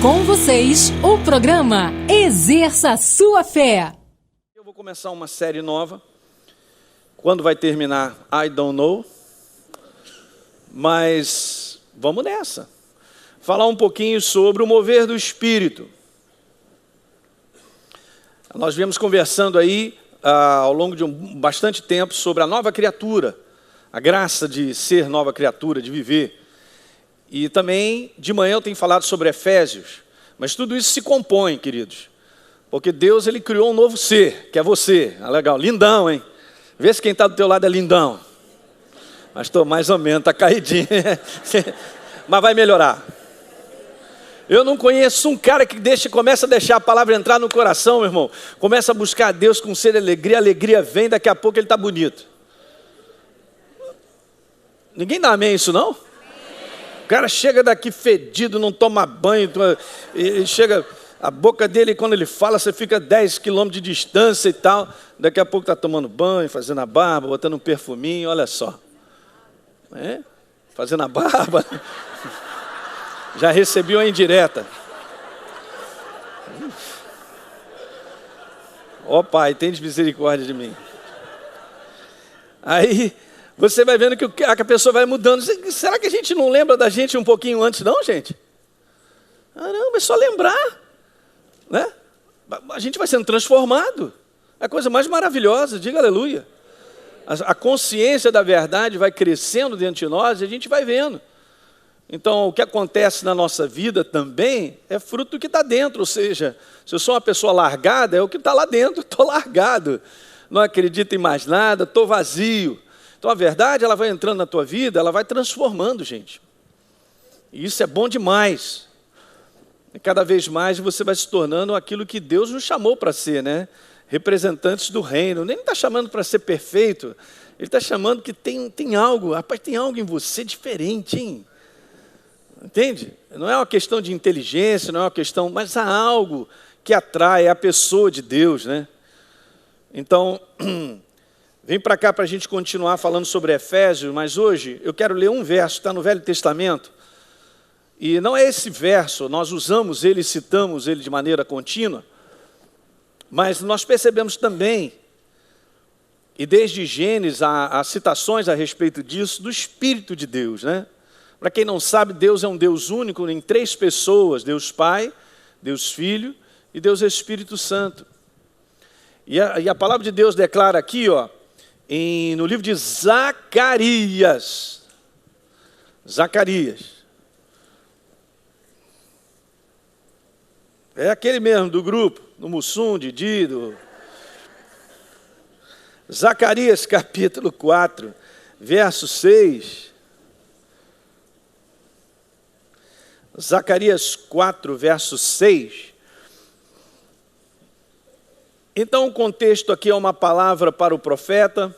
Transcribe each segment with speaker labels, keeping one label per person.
Speaker 1: Com vocês, o programa Exerça Sua Fé.
Speaker 2: Eu vou começar uma série nova. Quando vai terminar, I don't know. Mas vamos nessa. Falar um pouquinho sobre o mover do Espírito. Nós viemos conversando aí ao longo de bastante tempo sobre a nova criatura. A graça de ser nova criatura, de viver. E também, de manhã eu tenho falado sobre Efésios. Mas tudo isso se compõe, queridos. Porque Deus, Ele criou um novo ser, que é você. Ah, legal, lindão, hein? Vê se quem está do teu lado é lindão. Mas estou mais ou menos, está caidinho. Mas vai melhorar. Eu não conheço um cara que começa a deixar a palavra entrar no coração, meu irmão. Começa a buscar a Deus com sede de alegria. A alegria vem, daqui a pouco ele está bonito. Ninguém dá amém isso, não? O cara chega daqui fedido, não toma banho, e chega, a boca dele, quando ele fala, você fica 10 quilômetros de distância e tal. Daqui a pouco está tomando banho, fazendo a barba, botando um perfuminho, olha só. Fazendo a barba. Já recebi uma indireta. Ó Pai, tem misericórdia de mim. Aí você vai vendo que a pessoa vai mudando. Será que a gente não lembra da gente um pouquinho antes, não, gente? Não, é só lembrar, né? A gente vai sendo transformado. É a coisa mais maravilhosa, diga aleluia. A consciência da verdade vai crescendo dentro de nós e a gente vai vendo. Então, o que acontece na nossa vida também é fruto do que está dentro. Ou seja, se eu sou uma pessoa largada, é o que está lá dentro. Estou largado, não acredito em mais nada, estou vazio. Então, a verdade, ela vai entrando na tua vida, ela vai transformando, gente. E isso é bom demais. E cada vez mais você vai se tornando aquilo que Deus nos chamou para ser, né? Representantes do reino. Nem está chamando para ser perfeito. Ele está chamando que tem algo. Rapaz, tem algo em você diferente, hein? Entende? Não é uma questão de inteligência, não é uma questão... Mas há algo que atrai a pessoa de Deus, né? Então... Vem para cá para a gente continuar falando sobre Efésios, mas hoje eu quero ler um verso, está no Velho Testamento. E não é esse verso, nós usamos ele, citamos ele de maneira contínua, mas nós percebemos também, e desde Gênesis há citações a respeito disso, do Espírito de Deus, né? Para quem não sabe, Deus é um Deus único em 3 pessoas, Deus Pai, Deus Filho e Deus Espírito Santo. E a palavra de Deus declara aqui, ó, no livro de Zacarias. É aquele mesmo do grupo, do Mussum, Didi, Zacarias capítulo 4, verso 6. Zacarias 4, verso 6. Então o contexto aqui é uma palavra para o profeta,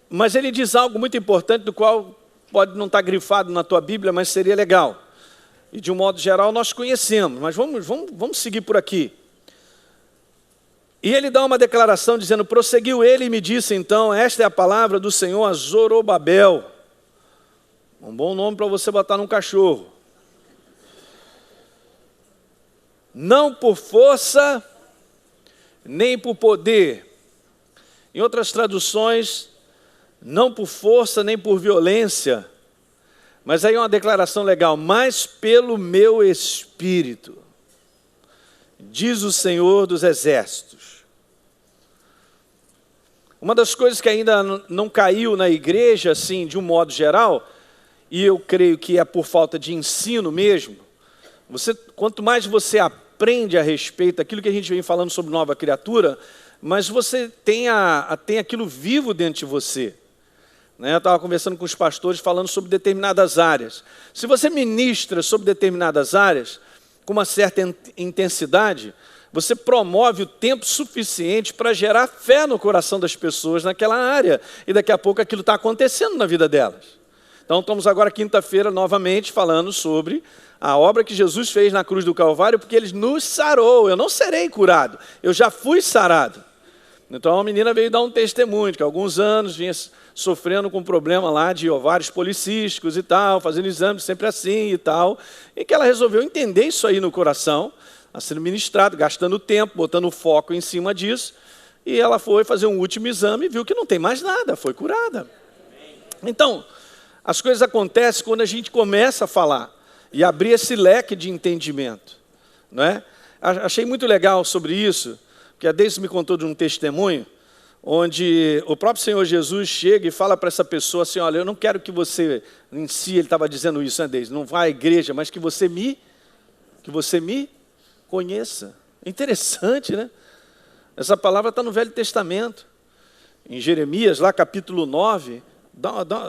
Speaker 2: mas ele diz algo muito importante, do qual pode não estar grifado na tua Bíblia, mas seria legal. E de um modo geral nós conhecemos, mas vamos seguir por aqui. E ele dá uma declaração dizendo, prosseguiu ele e me disse então, esta é a palavra do Senhor a Zorobabel. Um bom nome para você botar num cachorro. Não por força, nem por poder. Em outras traduções, não por força nem por violência, mas aí é uma declaração legal, mas pelo meu Espírito, diz o Senhor dos Exércitos. Uma das coisas que ainda não caiu na igreja, assim, de um modo geral, e eu creio que é por falta de ensino mesmo, quanto mais você aprende a respeito daquilo que a gente vem falando sobre nova criatura, mas você tem aquilo vivo dentro de você. Eu estava conversando com os pastores falando sobre determinadas áreas. Se você ministra sobre determinadas áreas, com uma certa intensidade, você promove o tempo suficiente para gerar fé no coração das pessoas naquela área. E daqui a pouco aquilo está acontecendo na vida delas. Então estamos agora quinta-feira novamente falando sobre a obra que Jesus fez na cruz do Calvário, porque Ele nos sarou. Eu não serei curado, eu já fui sarado. Então a menina veio dar um testemunho, que há alguns anos vinha sofrendo com um problema lá de ovários policísticos e tal, fazendo exames sempre assim e tal, e que ela resolveu entender isso aí no coração, a sendo ministrado, gastando tempo, botando foco em cima disso, e ela foi fazer um último exame e viu que não tem mais nada, foi curada. Então, as coisas acontecem quando a gente começa a falar e abrir esse leque de entendimento, não é? Achei muito legal sobre isso, porque a Deise me contou de um testemunho, onde o próprio Senhor Jesus chega e fala para essa pessoa assim, olha, eu não quero que você, em si, ele estava dizendo isso, né, Deise? Não vá à igreja, mas que você me conheça. É interessante, né? Essa palavra está no Velho Testamento. Em Jeremias, lá capítulo 9,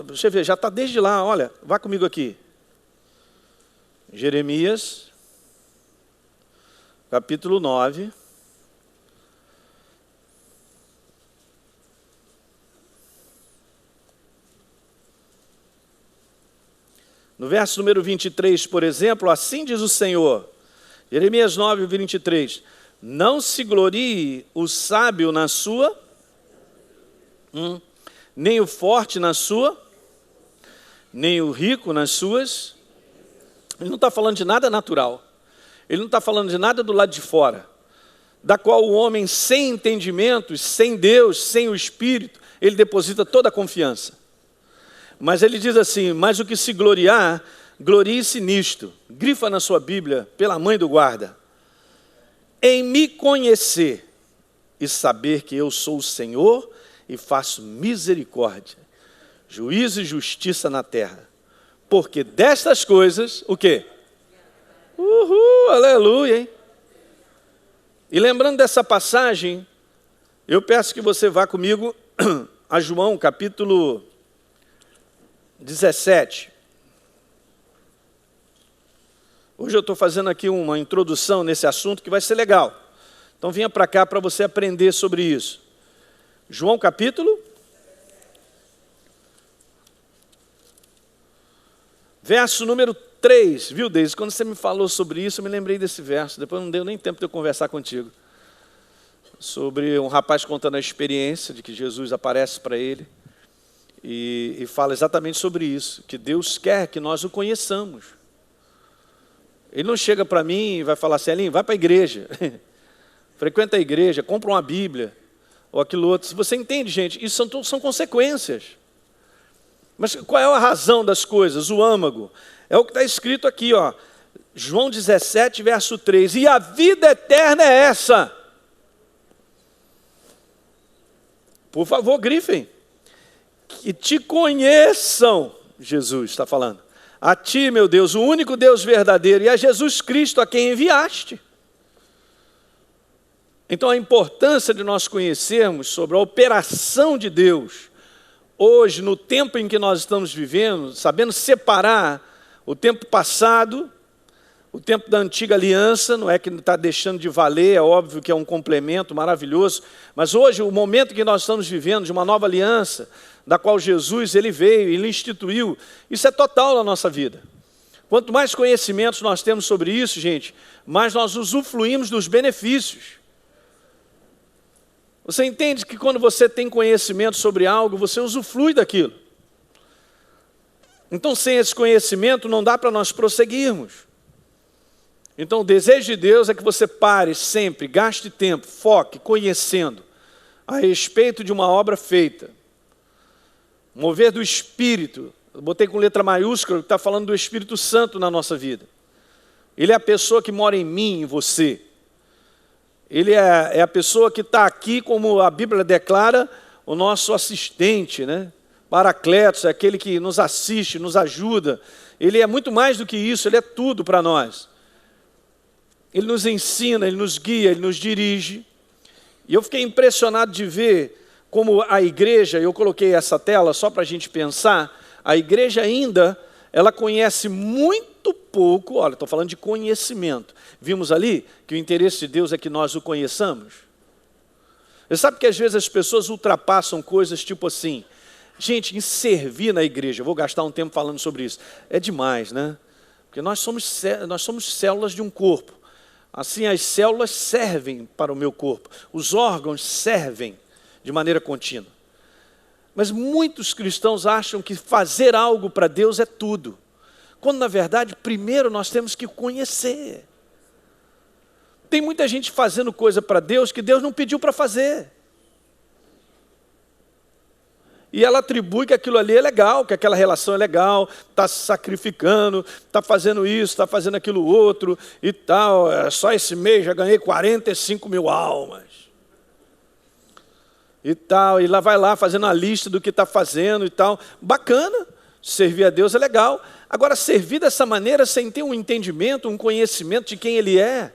Speaker 2: deixa eu ver, já está desde lá, olha, vá comigo aqui. Jeremias, capítulo 9. No verso número 23, por exemplo, assim diz o Senhor, Jeremias 9, 23, não se glorie o sábio na sua, nem o forte na sua, nem o rico nas suas. Ele não está falando de nada natural, ele não está falando de nada do lado de fora, da qual o homem sem entendimento, sem Deus, sem o Espírito, ele deposita toda a confiança. Mas ele diz assim, mas o que se gloriar, glorie-se nisto. Grifa na sua Bíblia, pela mãe do guarda. Em me conhecer e saber que eu sou o Senhor e faço misericórdia, juízo e justiça na terra. Porque destas coisas, o quê? Uhul, aleluia, hein? E lembrando dessa passagem, eu peço que você vá comigo a João, capítulo 17. Hoje eu estou fazendo aqui uma introdução nesse assunto que vai ser legal. Então venha para cá para você aprender sobre isso. João capítulo, verso número 3. Viu, Deise? Quando você me falou sobre isso, eu me lembrei desse verso. Depois não deu nem tempo de eu conversar contigo. Sobre um rapaz contando a experiência de que Jesus aparece para ele. E fala exatamente sobre isso, que Deus quer que nós o conheçamos. Ele não chega para mim e vai falar assim, Elinho, vai para a igreja, frequenta a igreja, compra uma Bíblia, ou aquilo outro. Se você entende, gente, isso são consequências. Mas qual é a razão das coisas? O âmago. É o que está escrito aqui, ó, João 17, verso 3. E a vida eterna é essa. Por favor, grifem. Que te conheçam, Jesus está falando, a ti, meu Deus, o único Deus verdadeiro, e a Jesus Cristo a quem enviaste. Então a importância de nós conhecermos sobre a operação de Deus, hoje, no tempo em que nós estamos vivendo, sabendo separar o tempo passado, o tempo da antiga aliança, não é que está deixando de valer, é óbvio que é um complemento maravilhoso, mas hoje, o momento que nós estamos vivendo de uma nova aliança, da qual Jesus ele veio, ele instituiu, isso é total na nossa vida. Quanto mais conhecimentos nós temos sobre isso, gente, mais nós usufruímos dos benefícios. Você entende que quando você tem conhecimento sobre algo, você usufrui daquilo. Então, sem esse conhecimento, não dá para nós prosseguirmos. Então, o desejo de Deus é que você pare sempre, gaste tempo, foque, conhecendo a respeito de uma obra feita. Mover do Espírito, eu botei com letra maiúscula, está falando do Espírito Santo na nossa vida. Ele é a pessoa que mora em mim, em você. Ele é a pessoa que está aqui, como a Bíblia declara, o nosso assistente, né? Paracletos, é aquele que nos assiste, nos ajuda. Ele é muito mais do que isso, ele é tudo para nós. Ele nos ensina, ele nos guia, ele nos dirige. E eu fiquei impressionado de ver como a igreja, eu coloquei essa tela só para a gente pensar, a igreja ainda, ela conhece muito pouco, olha, estou falando de conhecimento. Vimos ali que o interesse de Deus é que nós o conheçamos. Você sabe que às vezes as pessoas ultrapassam coisas tipo assim, gente, em servir na igreja, eu vou gastar um tempo falando sobre isso, é demais, né? Porque nós somos células de um corpo. Assim, as células servem para o meu corpo, os órgãos servem. de maneira contínua. Mas muitos cristãos acham que fazer algo para Deus é tudo, quando na verdade primeiro nós temos que conhecer. Tem muita gente fazendo coisa para Deus que Deus não pediu para fazer. E ela atribui que aquilo ali é legal, que aquela relação é legal, está se sacrificando, está fazendo isso, está fazendo aquilo outro e tal. Só esse mês já ganhei 45 mil almas. E tal, e lá vai lá fazendo a lista do que está fazendo e tal. Bacana, servir a Deus é legal. Agora, servir dessa maneira sem ter um entendimento, um conhecimento de quem Ele é,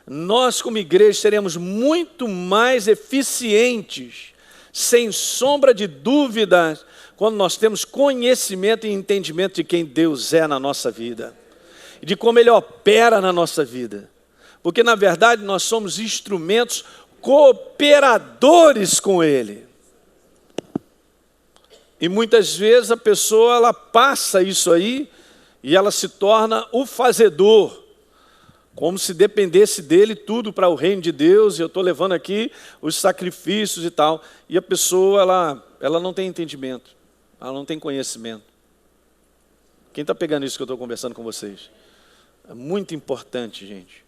Speaker 2: nós como igreja seremos muito mais eficientes, sem sombra de dúvidas, quando nós temos conhecimento e entendimento de quem Deus é na nossa vida, e de como Ele opera na nossa vida. Porque na verdade nós somos instrumentos cooperadores com Ele. E muitas vezes a pessoa ela passa isso aí e ela se torna o fazedor, como se dependesse dele tudo para o reino de Deus. E eu estou levando aqui os sacrifícios e tal. E a pessoa ela não tem entendimento, ela não tem conhecimento. Quem está pegando isso que eu estou conversando com vocês? É muito importante, gente.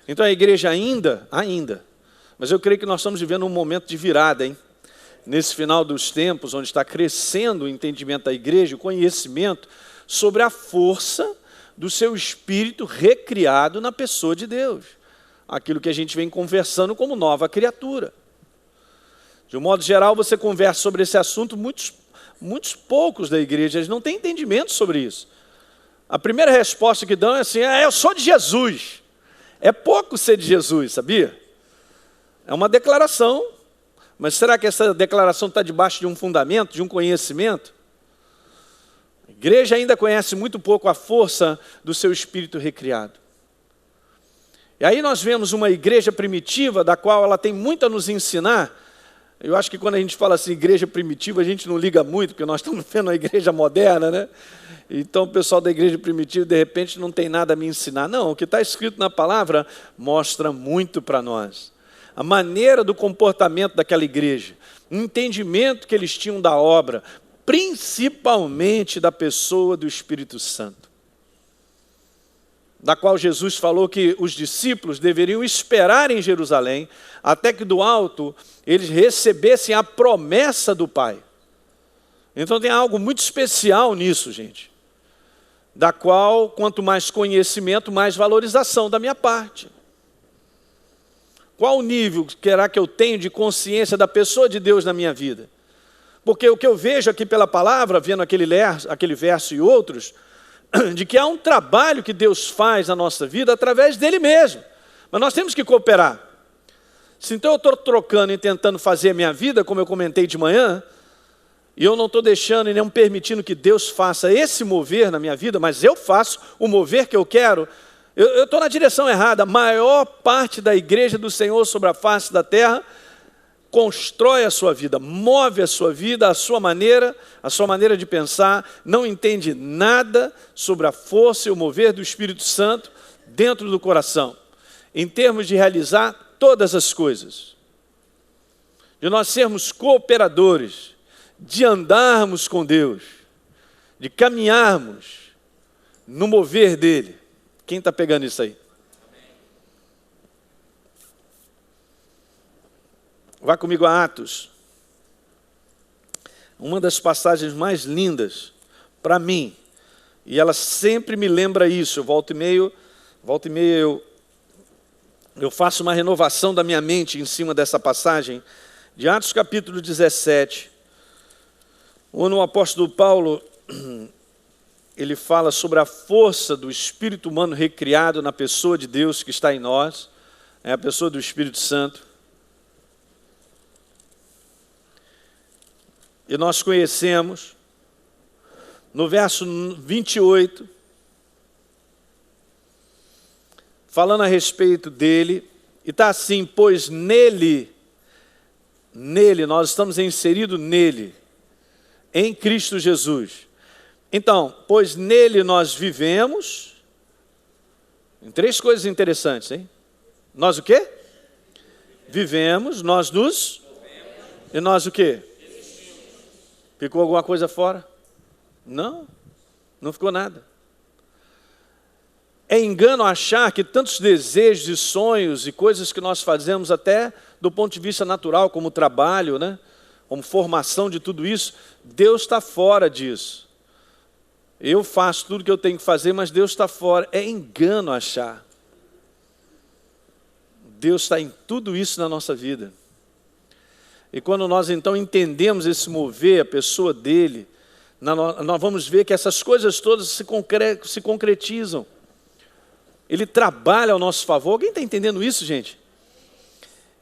Speaker 2: Então a igreja ainda, mas eu creio que nós estamos vivendo um momento de virada, hein? Nesse final dos tempos, onde está crescendo o entendimento da igreja, o conhecimento sobre a força do seu espírito recriado na pessoa de Deus. Aquilo que a gente vem conversando como nova criatura. De um modo geral, você conversa sobre esse assunto, muitos poucos da igreja, eles não têm entendimento sobre isso. A primeira resposta que dão é assim: eu sou de Jesus. É pouco ser de Jesus, sabia? É uma declaração, mas será que essa declaração está debaixo de um fundamento, de um conhecimento? A igreja ainda conhece muito pouco a força do seu espírito recriado. E aí nós vemos uma igreja primitiva, da qual ela tem muito a nos ensinar. Eu acho que quando a gente fala assim, igreja primitiva, a gente não liga muito, porque nós estamos vendo a igreja moderna, né? Então o pessoal da igreja primitiva, de repente, não tem nada a me ensinar. Não, o que está escrito na palavra mostra muito para nós. A maneira do comportamento daquela igreja, o entendimento que eles tinham da obra, principalmente da pessoa do Espírito Santo, da qual Jesus falou que os discípulos deveriam esperar em Jerusalém, até que do alto eles recebessem a promessa do Pai. Então tem algo muito especial nisso, gente, da qual, quanto mais conhecimento, mais valorização da minha parte. Qual o nível que eu tenho de consciência da pessoa de Deus na minha vida? Porque o que eu vejo aqui pela palavra, vendo aquele verso e outros, de que há um trabalho que Deus faz na nossa vida através dele mesmo. Mas nós temos que cooperar. Se então eu estou trocando e tentando fazer a minha vida, como eu comentei de manhã, e eu não estou deixando e nem permitindo que Deus faça esse mover na minha vida, mas eu faço o mover que eu quero, eu estou na direção errada. A maior parte da igreja do Senhor sobre a face da terra constrói a sua vida, move a sua vida, a sua maneira de pensar, não entende nada sobre a força e o mover do Espírito Santo dentro do coração, em termos de realizar todas as coisas, de nós sermos cooperadores, de andarmos com Deus, de caminharmos no mover dele. Quem está pegando isso aí? Vá comigo a Atos. Uma das passagens mais lindas para mim, e ela sempre me lembra isso. Volta e meia eu faço uma renovação da minha mente em cima dessa passagem de Atos capítulo 17, onde o apóstolo Paulo ele fala sobre a força do espírito humano recriado na pessoa de Deus que está em nós, é a pessoa do Espírito Santo. E nós conhecemos, no verso 28, falando a respeito dele, e está assim: pois nele, nós estamos inseridos nele, em Cristo Jesus. Então, pois nele nós vivemos, em três coisas interessantes, hein? Nós o quê? vivemos, nós nos... E nós o quê? Ficou alguma coisa fora? Não, não ficou nada. É engano achar que tantos desejos e sonhos e coisas que nós fazemos até do ponto de vista natural, como trabalho, né? Como formação de tudo isso, Deus está fora disso. Eu faço tudo que eu tenho que fazer, mas Deus está fora. É engano achar. Deus está em tudo isso na nossa vida. E quando nós então entendemos esse mover, a pessoa dele, nós vamos ver que essas coisas todas se concretizam. Ele trabalha ao nosso favor. Alguém está entendendo isso, gente?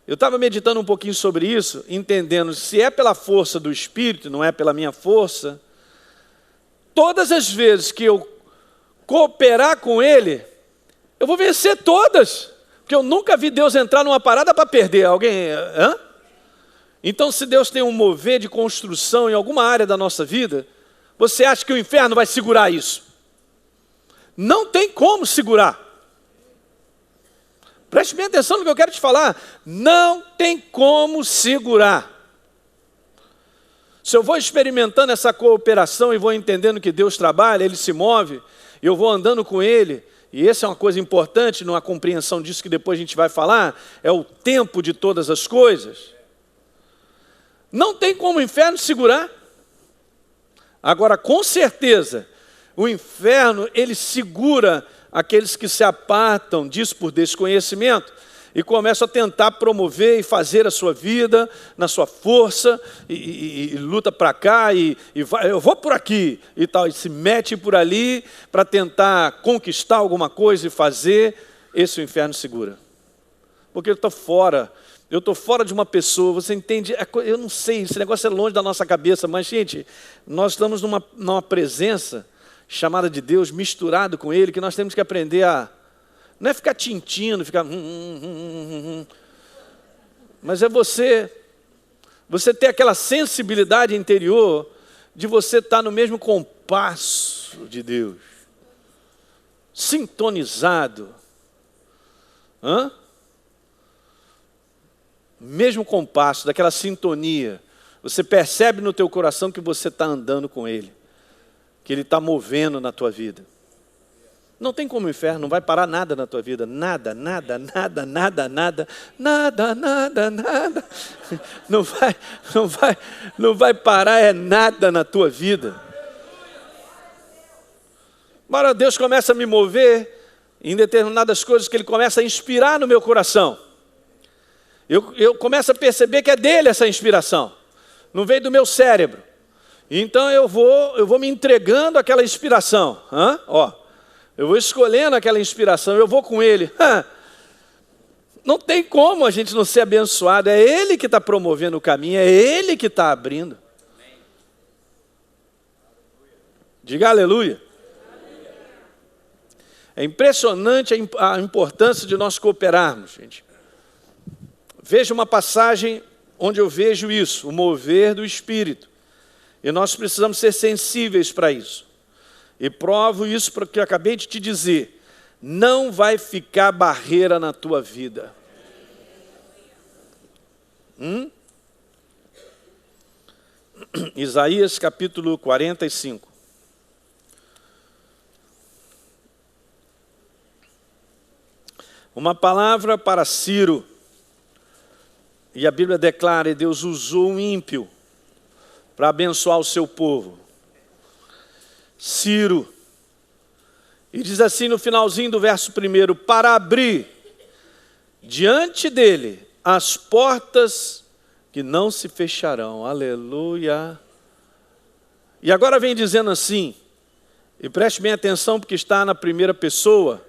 Speaker 2: Eu estava meditando um pouquinho sobre isso, entendendo se é pela força do Espírito, não é pela minha força. Todas as vezes que eu cooperar com Ele, eu vou vencer todas. Porque eu nunca vi Deus entrar numa parada para perder. Alguém... Hã? Então, se Deus tem um mover de construção em alguma área da nossa vida, você acha que o inferno vai segurar isso? Não tem como segurar. Preste bem atenção no que eu quero te falar. Não tem como segurar. Se eu vou experimentando essa cooperação e vou entendendo que Deus trabalha, Ele se move, eu vou andando com Ele, e essa é uma coisa importante, numa compreensão disso que depois a gente vai falar, é o tempo de todas as coisas. Não tem como o inferno segurar. Agora, com certeza, o inferno, ele segura aqueles que se apartam disso por desconhecimento e começam a tentar promover e fazer a sua vida na sua força e luta para cá e vai, eu vou por aqui e tal, e se mete por ali para tentar conquistar alguma coisa e fazer. Esse o inferno segura. Porque eu estou fora de uma pessoa, você entende? Eu não sei, esse negócio é longe da nossa cabeça, mas, gente, nós estamos numa presença chamada de Deus, misturado com Ele, que nós temos que aprender a... Não é ficar tintindo, ficar... Mas é você ter aquela sensibilidade interior de você estar no mesmo compasso de Deus. Sintonizado. Hã? Mesmo compasso, daquela sintonia. Você percebe no teu coração que você está andando com Ele. Que Ele está movendo na tua vida. Não tem como o inferno, não vai parar nada na tua vida. Nada, nada, nada, nada, nada. Nada, nada, nada. Não vai parar nada na tua vida. Agora Deus começa a me mover em determinadas coisas que Ele começa a inspirar no meu coração. Eu começo a perceber que é dele essa inspiração. Não veio do meu cérebro. Então eu vou me entregando àquela inspiração. Eu vou escolhendo aquela inspiração, eu vou com ele. Não tem como a gente não ser abençoado. É Ele que está promovendo o caminho, é Ele que está abrindo. Diga aleluia. É impressionante a importância de nós cooperarmos, gente. Veja uma passagem onde eu vejo isso, o mover do Espírito. E nós precisamos ser sensíveis para isso. E provo isso porque eu acabei de te dizer. Não vai ficar barreira na tua vida. Isaías capítulo 45. Uma palavra para Ciro. E a Bíblia declara, Deus usou um ímpio para abençoar o seu povo. Ciro. E diz assim no finalzinho do verso 1, para abrir diante dele as portas que não se fecharão. Aleluia. E agora vem dizendo assim, e preste bem atenção porque está na primeira pessoa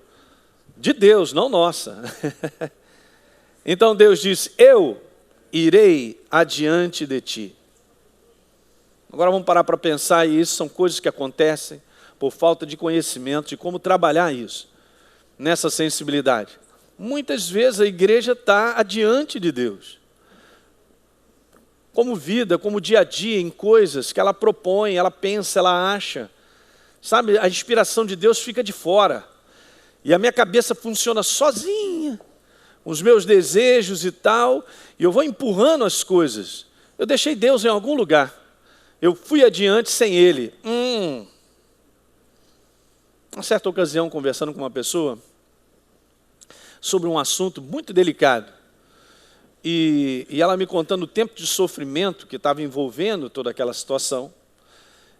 Speaker 2: de Deus, não nossa. Então Deus diz, eu irei adiante de ti. Agora vamos parar para pensar, e isso são coisas que acontecem por falta de conhecimento de como trabalhar isso, nessa sensibilidade. Muitas vezes a igreja está adiante de Deus. Como vida, como dia a dia, em coisas que ela propõe, ela pensa, ela acha. Sabe, a inspiração de Deus fica de fora. E a minha cabeça funciona sozinha. os meus desejos e tal, e eu vou empurrando as coisas. Eu deixei Deus em algum lugar. Eu fui adiante sem Ele. Uma certa ocasião, conversando com uma pessoa sobre um assunto muito delicado, e ela me contando o tempo de sofrimento que estava envolvendo toda aquela situação,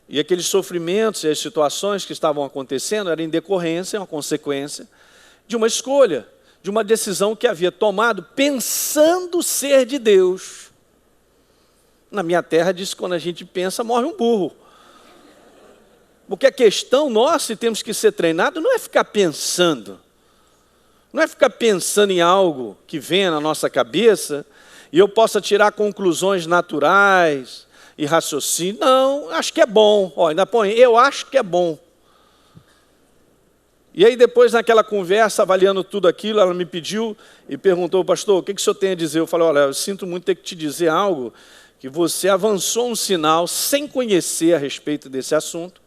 Speaker 2: e aqueles sofrimentos e as situações que estavam acontecendo eram em decorrência, uma consequência de uma escolha, de uma decisão que havia tomado pensando ser de Deus. Na minha terra diz que quando a gente pensa, morre um burro. Porque a questão nossa, e temos que ser treinados, não é ficar pensando. Não é ficar pensando em algo que venha na nossa cabeça e eu possa tirar conclusões naturais e raciocínio. Não, acho que é bom. Ó, ainda põe, eu acho que é bom. E aí depois naquela conversa, avaliando tudo aquilo, ela me pediu e perguntou, pastor, o que o senhor tem a dizer? Eu falei, olha, eu sinto muito ter que te dizer algo, que você avançou um sinal sem conhecer a respeito desse assunto,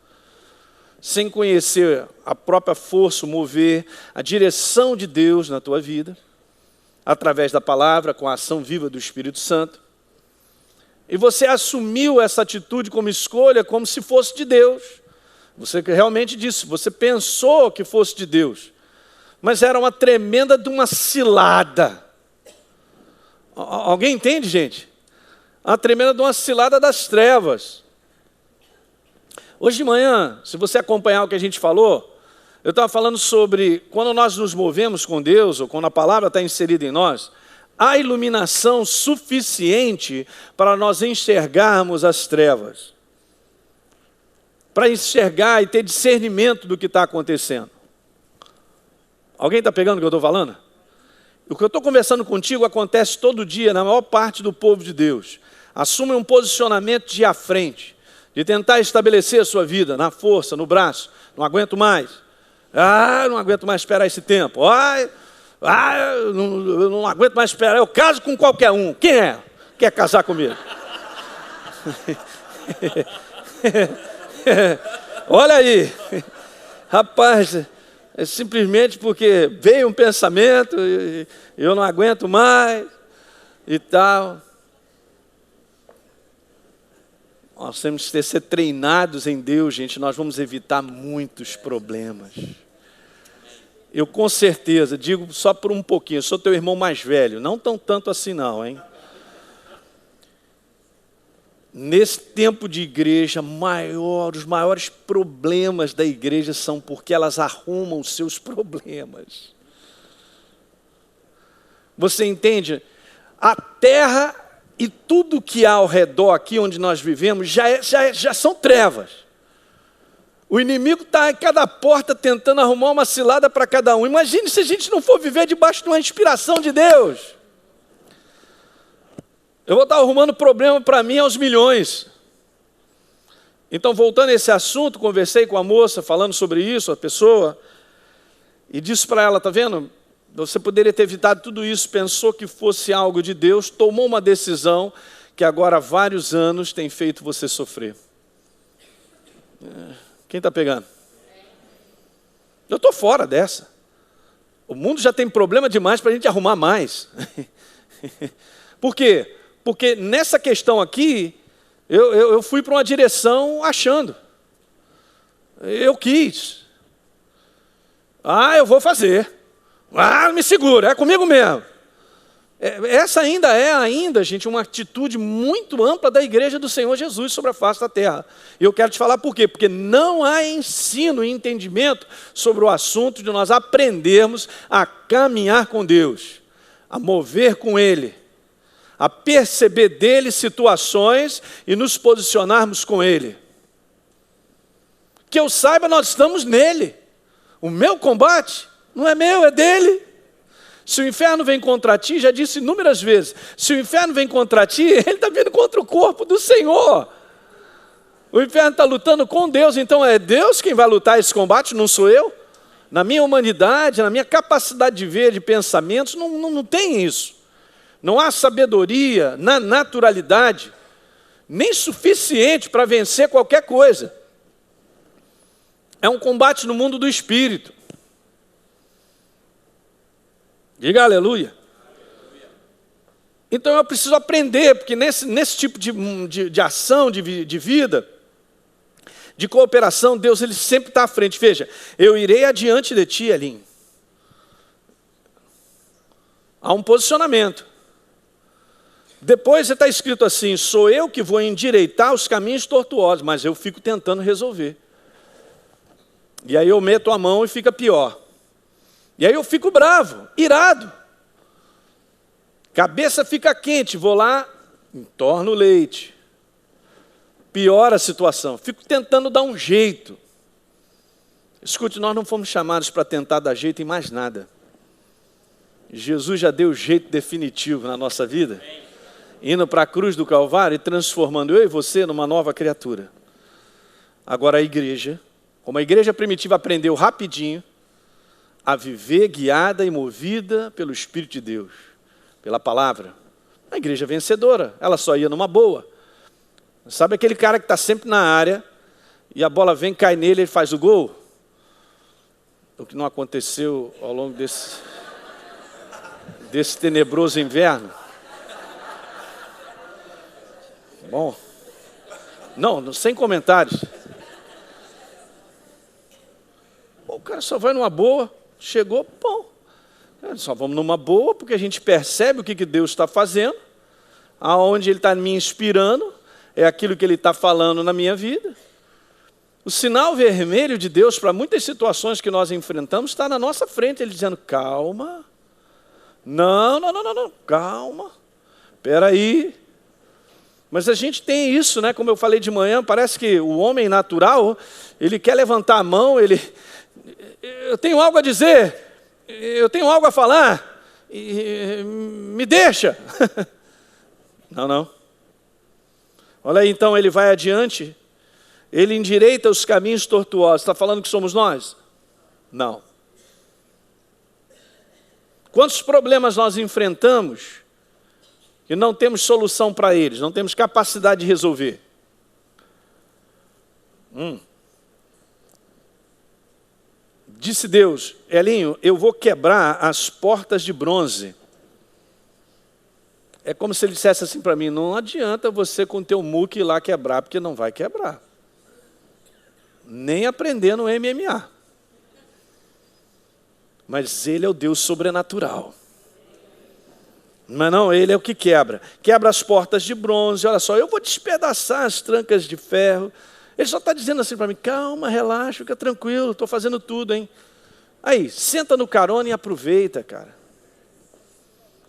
Speaker 2: sem conhecer a própria força, o mover, a direção de Deus na tua vida, através da palavra, com a ação viva do Espírito Santo. E você assumiu essa atitude como escolha, como se fosse de Deus. Você realmente disse, você pensou que fosse de Deus, mas era uma tremenda de uma cilada. Alguém entende, gente? Uma tremenda de uma cilada das trevas. Hoje de manhã, se você acompanhar o que a gente falou, eu estava falando sobre quando nós nos movemos com Deus, ou quando a palavra está inserida em nós, há iluminação suficiente para nós enxergarmos as trevas. Para enxergar e ter discernimento do que está acontecendo. Alguém está pegando o que eu estou falando? O que eu estou conversando contigo acontece todo dia na maior parte do povo de Deus. Assume um posicionamento de ir à frente, de tentar estabelecer a sua vida na força, no braço. Não aguento mais. Não aguento mais esperar esse tempo. Eu não aguento mais esperar. Eu caso com qualquer um. Quem é? Quer casar comigo? Olha aí, rapaz, é simplesmente porque veio um pensamento e eu não aguento mais e tal. Nós temos que ser treinados em Deus, gente, nós vamos evitar muitos problemas. Eu com certeza, digo só por um pouquinho, eu sou teu irmão mais velho, não tão tanto assim não, hein? Nesse tempo de igreja, os maiores problemas da igreja são porque elas arrumam os seus problemas. Você entende? A terra e tudo que há ao redor aqui onde nós vivemos já são trevas. O inimigo está em cada porta tentando arrumar uma cilada para cada um. Imagine se a gente não for viver debaixo de uma inspiração de Deus. Eu vou estar arrumando problema para mim aos milhões. Então, voltando a esse assunto, conversei com a moça, falando sobre isso, a pessoa, e disse para ela, está vendo? Você poderia ter evitado tudo isso, pensou que fosse algo de Deus, tomou uma decisão que agora há vários anos tem feito você sofrer. Quem está pegando? Eu estou fora dessa. O mundo já tem problema demais para a gente arrumar mais. Por quê? Porque nessa questão aqui, eu fui para uma direção achando. Eu quis. Eu vou fazer. Me segura, é comigo mesmo. Essa ainda, gente, uma atitude muito ampla da igreja do Senhor Jesus sobre a face da terra. E eu quero te falar por quê? Porque não há ensino e entendimento sobre o assunto de nós aprendermos a caminhar com Deus, a mover com Ele, a perceber dele situações e nos posicionarmos com ele. Que eu saiba, nós estamos nele. O meu combate não é meu, é dele. Se o inferno vem contra ti, já disse inúmeras vezes, se o inferno vem contra ti, ele está vindo contra o corpo do Senhor. O inferno está lutando com Deus, então é Deus quem vai lutar esse combate, não sou eu. Na minha humanidade, na minha capacidade de ver, de pensamentos, não tem isso. Não há sabedoria na naturalidade, nem suficiente para vencer qualquer coisa. É um combate no mundo do espírito. Diga aleluia. Então eu preciso aprender, porque nesse tipo de ação, de vida, de cooperação, Deus ele sempre está à frente. Veja, eu irei adiante de ti, Elinho. Há um posicionamento. Depois está escrito assim, sou eu que vou endireitar os caminhos tortuosos, mas eu fico tentando resolver. E aí eu meto a mão e fica pior. E aí eu fico bravo, irado. Cabeça fica quente, vou lá, entorno o leite. Piora a situação, fico tentando dar um jeito. Escute, nós não fomos chamados para tentar dar jeito em mais nada. Jesus já deu o jeito definitivo na nossa vida, indo para a cruz do Calvário e transformando eu e você numa nova criatura. Agora a igreja, como a igreja primitiva aprendeu rapidinho a viver guiada e movida pelo Espírito de Deus, pela palavra. A igreja vencedora, ela só ia numa boa. Sabe aquele cara que está sempre na área e a bola vem, cai nele e ele faz o gol? O que não aconteceu ao longo desse tenebroso inverno. Bom, não, sem comentários. O cara só vai numa boa, chegou, bom. Só vamos numa boa porque a gente percebe o que Deus está fazendo, aonde Ele está me inspirando, é aquilo que Ele está falando na minha vida. O sinal vermelho de Deus para muitas situações que nós enfrentamos está na nossa frente, Ele dizendo, calma, não, calma, espera aí. Mas a gente tem isso, né? Como eu falei de manhã, parece que o homem natural, ele quer levantar a mão, eu tenho algo a dizer, eu tenho algo a falar, me deixa. Não. Olha aí, então, ele vai adiante, ele endireita os caminhos tortuosos. Está falando que somos nós? Não. Quantos problemas nós enfrentamos e não temos solução para eles, não temos capacidade de resolver? Disse Deus, Elinho, eu vou quebrar as portas de bronze. É como se ele dissesse assim para mim, não adianta você com o teu muque ir lá quebrar, porque não vai quebrar. Nem aprender no MMA. Mas Ele é o Deus sobrenatural. Mas não, Ele é o que quebra. Quebra as portas de bronze, olha só, eu vou despedaçar as trancas de ferro. Ele só está dizendo assim para mim, calma, relaxa, fica tranquilo, estou fazendo tudo, hein. Aí, senta no carona e aproveita, cara.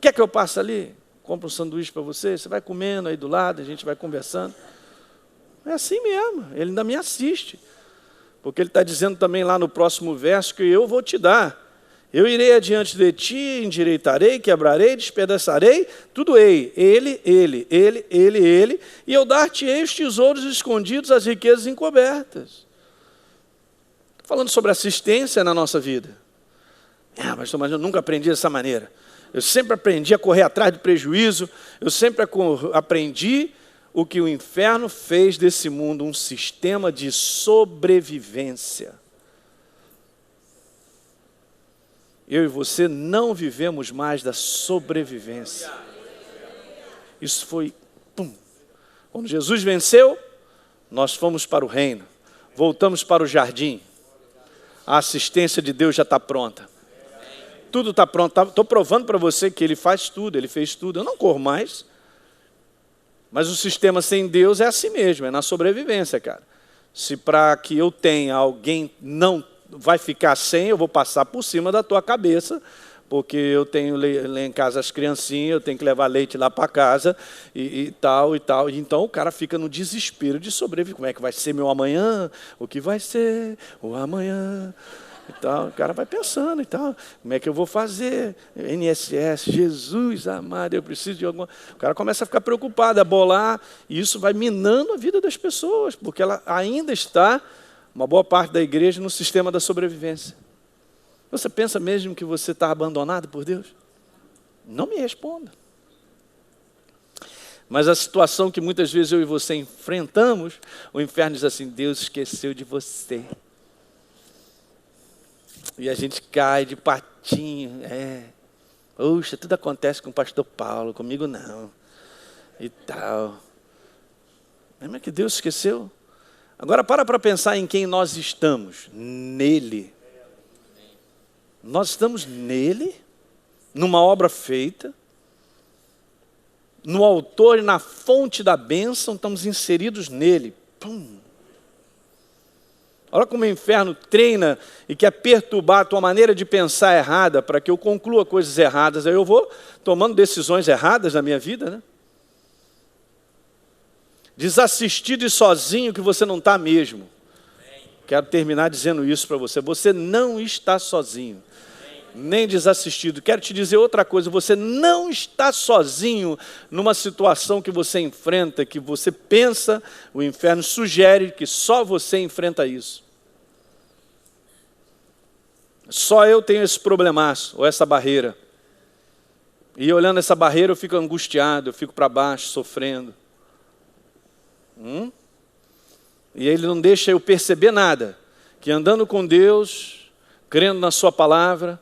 Speaker 2: Quer que eu passe ali? Compra um sanduíche para você, você vai comendo aí do lado, a gente vai conversando. É assim mesmo, Ele ainda me assiste. Porque Ele está dizendo também lá no próximo verso que eu vou te dar. Eu irei adiante de ti, endireitarei, quebrarei, despedaçarei, tudo ei. Ele, e eu dar-te-ei os tesouros escondidos, as riquezas encobertas. Estou falando sobre assistência na nossa vida. Mas eu nunca aprendi dessa maneira. Eu sempre aprendi a correr atrás do prejuízo, eu sempre aprendi o que o inferno fez desse mundo, um sistema de sobrevivência. Eu e você não vivemos mais da sobrevivência. Isso foi, Quando Jesus venceu, nós fomos para o reino, voltamos para o jardim. A assistência de Deus já está pronta. Tudo está pronto. Estou provando para você que Ele faz tudo, Ele fez tudo. Eu não corro mais. Mas o sistema sem Deus é assim mesmo, é na sobrevivência, cara. Se para que eu tenha alguém não vai ficar sem, eu vou passar por cima da tua cabeça, porque eu tenho lá em casa as criancinhas, eu tenho que levar leite lá para casa e tal. Então o cara fica no desespero de sobreviver. Como é que vai ser meu amanhã? O que vai ser o amanhã? E tal. O cara vai pensando e tal. Como é que eu vou fazer? INSS, Jesus amado, eu preciso de alguma... O cara começa a ficar preocupado, a bolar, e isso vai minando a vida das pessoas, porque ela ainda está, uma boa parte da igreja, no sistema da sobrevivência. Você pensa mesmo que você está abandonado por Deus? Não me responda. Mas a situação que muitas vezes eu e você enfrentamos, o inferno diz assim, Deus esqueceu de você. E a gente cai de patinho, Poxa, tudo acontece com o pastor Paulo, comigo não. E tal. Lembra que Deus esqueceu? Agora para pensar em quem nós estamos. Nele. Nós estamos nele, numa obra feita, no autor e na fonte da bênção, estamos inseridos nele. Pum. Olha como o inferno treina e quer perturbar a tua maneira de pensar errada para que eu conclua coisas erradas. Aí eu vou tomando decisões erradas na minha vida, né? Desassistido e sozinho que você não está mesmo. Quero terminar dizendo isso para você. Você não está sozinho, nem desassistido. Quero te dizer outra coisa. Você não está sozinho numa situação que você enfrenta, que você pensa, o inferno sugere que só você enfrenta isso. Só eu tenho esse problemaço, ou essa barreira. E olhando essa barreira eu fico angustiado, eu fico para baixo, sofrendo. E ele não deixa eu perceber nada, que andando com Deus, crendo na sua palavra,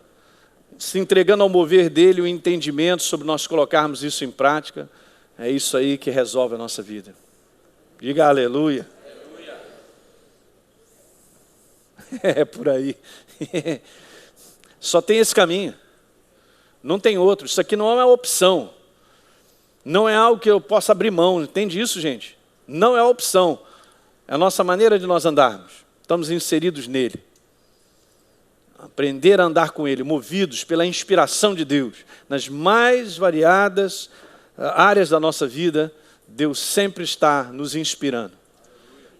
Speaker 2: se entregando ao mover dele, o entendimento sobre nós colocarmos isso em prática, é isso aí que resolve a nossa vida. Diga aleluia. Aleluia. É por aí. Só tem esse caminho, não tem outro. Isso aqui não é uma opção, não é algo que eu possa abrir mão, entende isso, gente? Não é opção, é a nossa maneira de nós andarmos. Estamos inseridos nele. Aprender a andar com ele, movidos pela inspiração de Deus. Nas mais variadas áreas da nossa vida, Deus sempre está nos inspirando.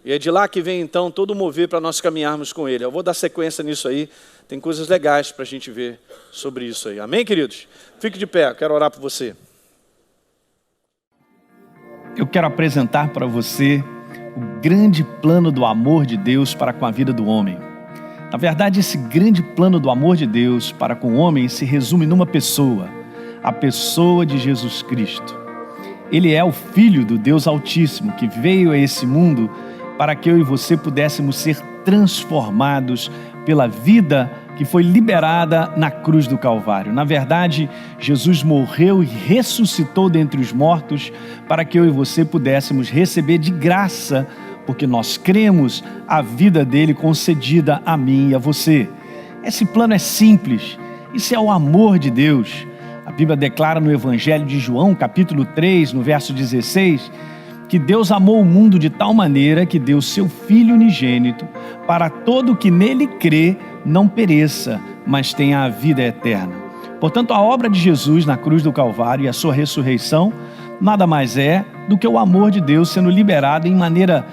Speaker 2: E é de lá que vem então todo o mover para nós caminharmos com ele. Eu vou dar sequência nisso aí, tem coisas legais para a gente ver sobre isso aí. Amém, queridos? Fique de pé, eu quero orar por você.
Speaker 3: Eu quero apresentar para você o grande plano do amor de Deus para com a vida do homem. Na verdade, esse grande plano do amor de Deus para com o homem se resume numa pessoa, a pessoa de Jesus Cristo. Ele é o Filho do Deus Altíssimo que veio a esse mundo para que eu e você pudéssemos ser transformados pela vida que foi liberada na cruz do Calvário. Na verdade, Jesus morreu e ressuscitou dentre os mortos para que eu e você pudéssemos receber de graça, porque nós cremos, a vida dele concedida a mim e a você. Esse plano é simples, isso é o amor de Deus. A Bíblia declara no Evangelho de João, capítulo 3, no verso 16, que Deus amou o mundo de tal maneira que deu seu Filho unigênito para todo que nele crê não pereça, mas tenha a vida eterna. Portanto, a obra de Jesus na cruz do Calvário e a sua ressurreição nada mais é do que o amor de Deus sendo liberado em maneira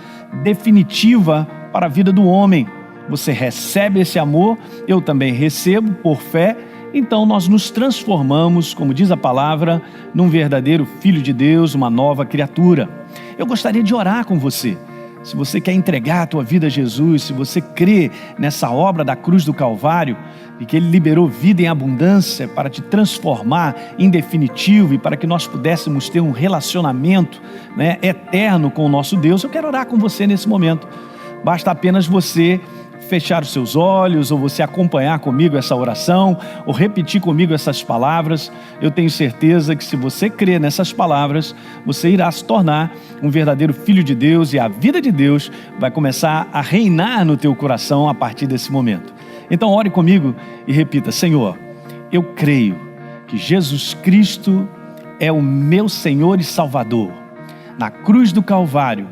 Speaker 3: definitiva para a vida do homem. Você recebe esse amor, eu também recebo por fé, então nós nos transformamos, como diz a palavra, num verdadeiro filho de Deus, uma nova criatura. Eu gostaria de orar com você. Se você quer entregar a tua vida a Jesus, se você crê nessa obra da cruz do Calvário, e que Ele liberou vida em abundância para te transformar em definitivo e para que nós pudéssemos ter um relacionamento, eterno com o nosso Deus, eu quero orar com você nesse momento. Basta apenas você fechar os seus olhos, ou você acompanhar comigo essa oração, ou repetir comigo essas palavras. Eu tenho certeza que se você crer nessas palavras, você irá se tornar um verdadeiro filho de Deus e a vida de Deus vai começar a reinar no teu coração a partir desse momento. Então ore comigo e repita: Senhor, eu creio que Jesus Cristo é o meu Senhor e Salvador. Na cruz do Calvário,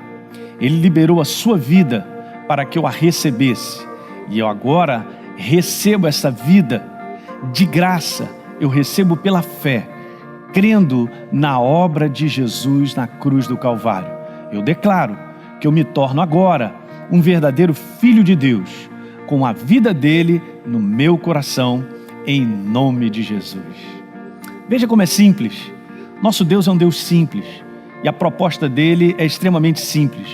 Speaker 3: Ele liberou a sua vida para que eu a recebesse. E eu agora recebo essa vida de graça, eu recebo pela fé, crendo na obra de Jesus na cruz do Calvário. Eu declaro que eu me torno agora um verdadeiro filho de Deus, com a vida dele no meu coração, em nome de Jesus. Veja como é simples. Nosso Deus é um Deus simples, e a proposta dele é extremamente simples.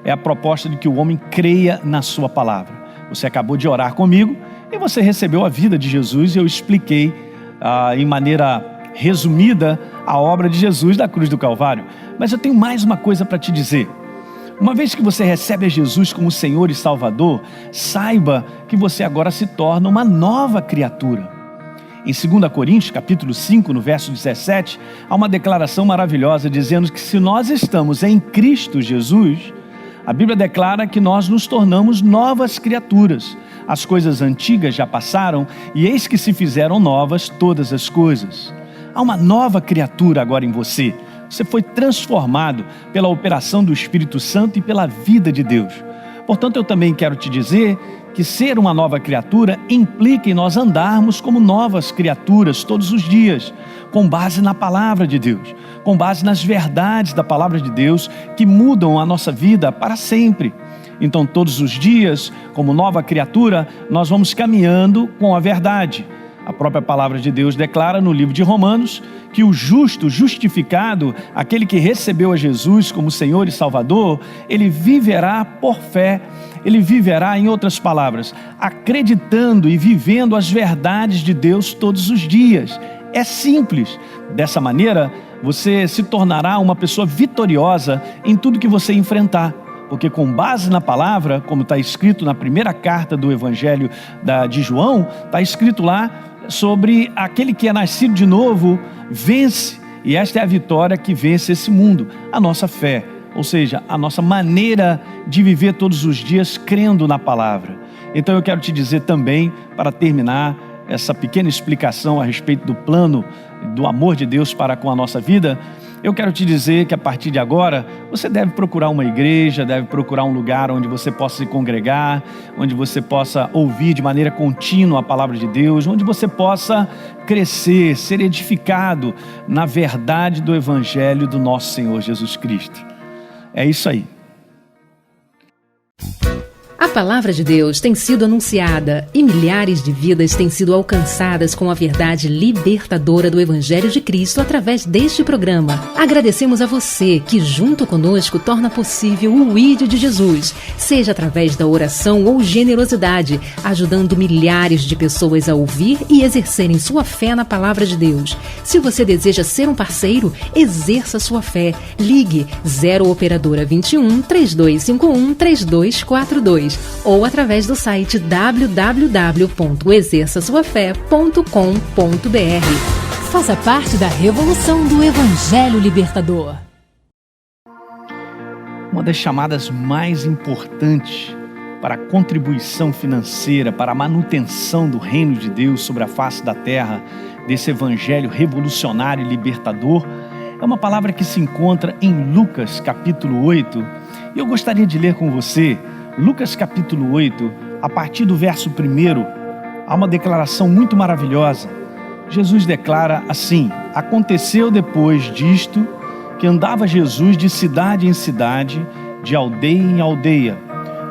Speaker 3: É a proposta de que o homem creia na sua palavra. Você acabou de orar comigo e você recebeu a vida de Jesus, e eu expliquei em maneira resumida a obra de Jesus da cruz do Calvário. Mas eu tenho mais uma coisa para te dizer. Uma vez que você recebe a Jesus como Senhor e Salvador, saiba que você agora se torna uma nova criatura. Em 2 Coríntios, capítulo 5, no verso 17, há uma declaração maravilhosa dizendo que se nós estamos em Cristo Jesus, a Bíblia declara que nós nos tornamos novas criaturas. As coisas antigas já passaram e eis que se fizeram novas todas as coisas. Há uma nova criatura agora em você. Você foi transformado pela operação do Espírito Santo e pela vida de Deus. Portanto, eu também quero te dizer que ser uma nova criatura implica em nós andarmos como novas criaturas todos os dias, com base na palavra de Deus, com base nas verdades da palavra de Deus que mudam a nossa vida para sempre. Então, todos os dias, como nova criatura, nós vamos caminhando com a verdade. A própria palavra de Deus declara no livro de Romanos que o justo, justificado, aquele que recebeu a Jesus como Senhor e Salvador, ele viverá por fé. Ele viverá, em outras palavras, acreditando e vivendo as verdades de Deus todos os dias. É simples. Dessa maneira, você se tornará uma pessoa vitoriosa em tudo que você enfrentar. Porque com base na palavra, como está escrito na primeira carta do Evangelho de João, está escrito lá sobre aquele que é nascido de novo, vence. E esta é a vitória que vence esse mundo, a nossa fé. Ou seja, a nossa maneira de viver todos os dias crendo na palavra. Então eu quero te dizer também, para terminar essa pequena explicação a respeito do plano do amor de Deus para com a nossa vida, eu quero te dizer que a partir de agora, você deve procurar uma igreja, deve procurar um lugar onde você possa se congregar, onde você possa ouvir de maneira contínua a palavra de Deus, onde você possa crescer, ser edificado na verdade do Evangelho do nosso Senhor Jesus Cristo. É isso aí.
Speaker 1: A palavra de Deus tem sido anunciada e milhares de vidas têm sido alcançadas com a verdade libertadora do Evangelho de Cristo através deste programa. Agradecemos a você que, junto conosco, torna possível o ID de Jesus, seja através da oração ou generosidade, ajudando milhares de pessoas a ouvir e exercerem sua fé na palavra de Deus. Se você deseja ser um parceiro, exerça sua fé. Ligue 0 Operadora 21 3251 3242 ou através do site www.exerçasuafé.com.br. Faça parte da revolução do Evangelho Libertador.
Speaker 3: Uma das chamadas mais importantes para a contribuição financeira, para a manutenção do reino de Deus sobre a face da terra, desse Evangelho revolucionário e libertador, é uma palavra que se encontra em Lucas capítulo 8. E eu gostaria de ler com você Lucas capítulo 8, a partir do verso 1, há uma declaração muito maravilhosa. Jesus declara assim: aconteceu depois disto que andava Jesus de cidade em cidade, de aldeia em aldeia,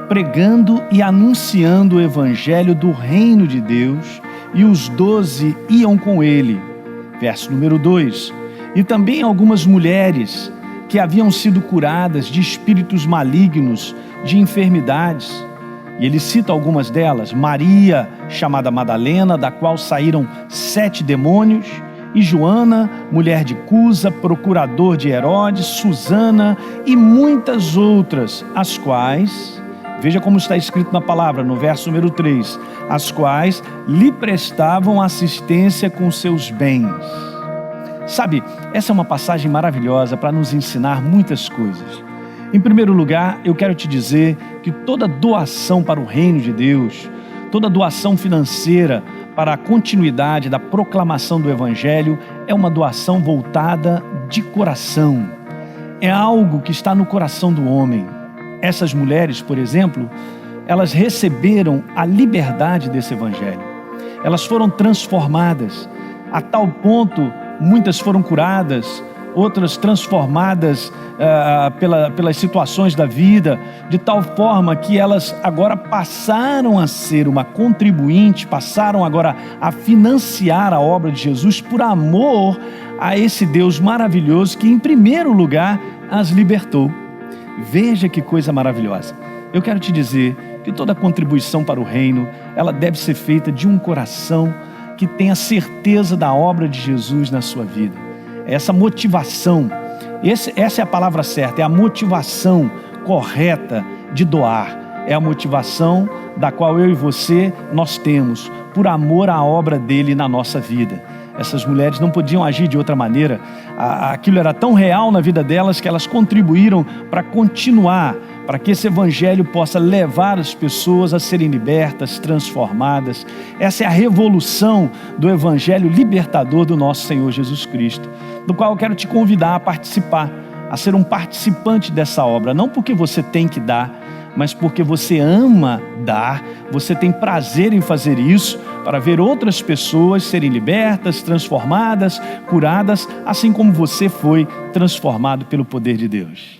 Speaker 3: pregando e anunciando o evangelho do reino de Deus, e os 12 iam com ele. Verso número 2, e também algumas mulheres que haviam sido curadas de espíritos malignos, de enfermidades. E ele cita algumas delas: Maria, chamada Madalena, da qual saíram 7 demônios, e Joana, mulher de Cusa, procurador de Herodes, Susana e muitas outras, as quais, veja como está escrito na palavra, no verso número 3, as quais lhe prestavam assistência com seus bens. Sabe, essa é uma passagem maravilhosa para nos ensinar muitas coisas. Em primeiro lugar, eu quero te dizer que toda doação para o reino de Deus, toda doação financeira para a continuidade da proclamação do Evangelho é uma doação voltada de coração. É algo que está no coração do homem. Essas mulheres, por exemplo, elas receberam a liberdade desse Evangelho. Elas foram transformadas a tal ponto. Muitas foram curadas, outras transformadas pelas situações da vida, de tal forma que elas agora passaram a ser uma contribuinte, passaram agora a financiar a obra de Jesus por amor a esse Deus maravilhoso que, em primeiro lugar, as libertou. Veja que coisa maravilhosa. Eu quero te dizer que toda contribuição para o reino, ela deve ser feita de um coração que tenha certeza da obra de Jesus na sua vida. Essa motivação, essa é a palavra certa, é a motivação correta de doar. É a motivação da qual eu e você, nós temos por amor à obra dele na nossa vida. Essas mulheres não podiam agir de outra maneira. Aquilo era tão real na vida delas que elas contribuíram para continuar, para que esse evangelho possa levar as pessoas a serem libertas, transformadas. Essa é a revolução do evangelho libertador do nosso Senhor Jesus Cristo, do qual eu quero te convidar a participar, a ser um participante dessa obra, não porque você tem que dar, mas porque você ama dar, você tem prazer em fazer isso, para ver outras pessoas serem libertas, transformadas, curadas, assim como você foi transformado pelo poder de Deus.